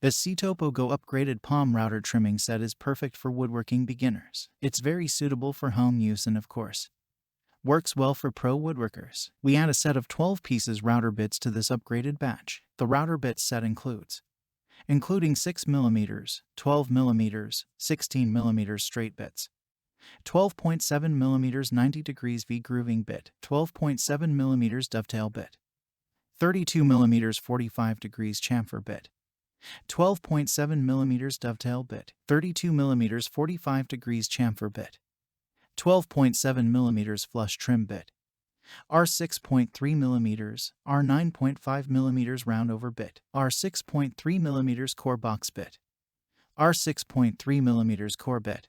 The CtopoGo upgraded palm router trimming set is perfect for woodworking beginners. It's very suitable for home use and, of course, works well for pro woodworkers. We add a set of 12 pieces router bits to this upgraded batch. The router bits set including 6mm, 12mm, 16mm straight bits, 12.7mm 90 degrees V grooving bit, 12.7mm dovetail bit, 32mm 45 degrees chamfer bit, 12.7mm dovetail bit, 32mm 45 degrees chamfer bit, 12.7mm flush trim bit, R6.3mm, R9.5mm roundover bit, R6.3mm core box bit, R6.3mm core bit,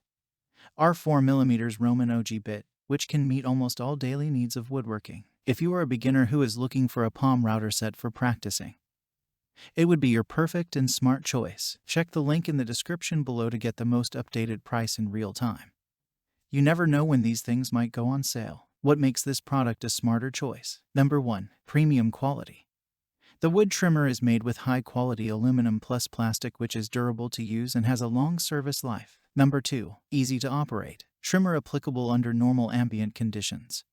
R4mm Roman ogee bit, which can meet almost all daily needs of woodworking. If you are a beginner who is looking for a palm router set for practicing, it would be your perfect and smart choice. Check the link in the description below to get the most updated price in real time. You never know when these things might go on sale. What makes this product a smarter choice? Number 1. Premium quality. The wood trimmer is made with high-quality aluminum plus plastic, which is durable to use and has a long service life. Number 2. Easy to operate. Trimmer applicable under normal ambient conditions.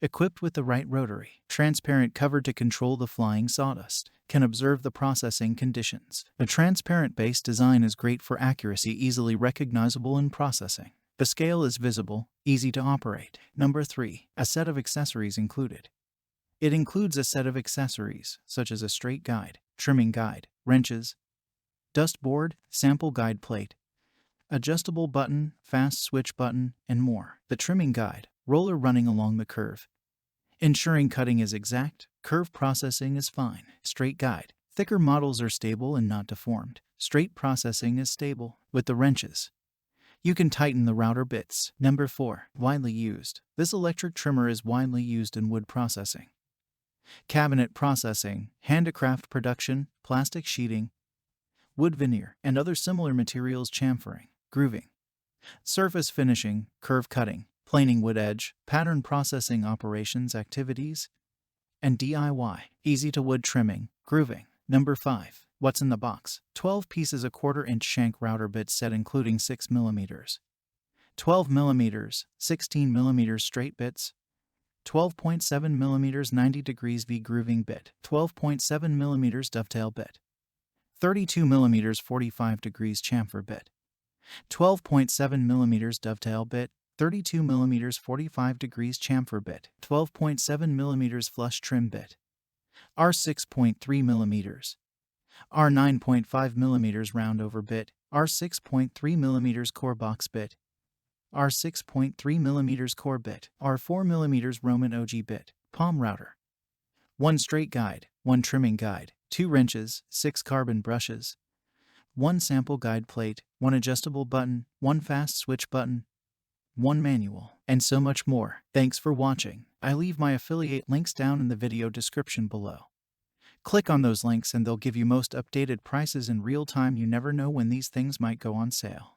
Equipped with the right rotary, transparent cover to control the flying sawdust. Can observe the processing conditions. The transparent base design is great for accuracy, easily recognizable in processing. The scale is visible, easy to operate. Number 3. A set of accessories included. It includes a set of accessories, such as a straight guide, trimming guide, wrenches, dust board, sample guide plate, adjustable button, fast switch button, and more. The trimming guide, roller running along the curve, ensuring cutting is exact, curve processing is fine. Straight guide, thicker models are stable and not deformed. Straight processing is stable. With the wrenches, you can tighten the router bits. Number 4. Widely used. This electric trimmer is widely used in wood processing, cabinet processing, handicraft production, plastic sheeting, wood veneer, and other similar materials, chamfering, grooving, surface finishing, curve cutting, planing wood edge, pattern processing operations activities, and DIY. Easy to wood trimming, grooving. Number 5. What's in the box? 12 pieces a 1/4-inch shank router bit set including 6mm, 12mm, 16mm straight bits, 12.7mm 90 degrees V grooving bit, 12.7mm dovetail bit, 32mm 45 degrees chamfer bit, 12.7mm dovetail bit, 32mm 45 degrees chamfer bit, 12.7mm flush trim bit, R6.3mm, R9.5mm roundover bit, R6.3mm core box bit, R6.3mm core bit, R4mm Roman ogee bit, palm router, 1 straight guide, 1 trimming guide, 2 wrenches, 6 carbon brushes, 1 sample guide plate, 1 adjustable button, 1 fast switch button, 1 manual, and so much more. Thanks for watching. I leave my affiliate links down in the video description below. Click on those links and they'll give you most updated prices in real time. You never know when these things might go on sale.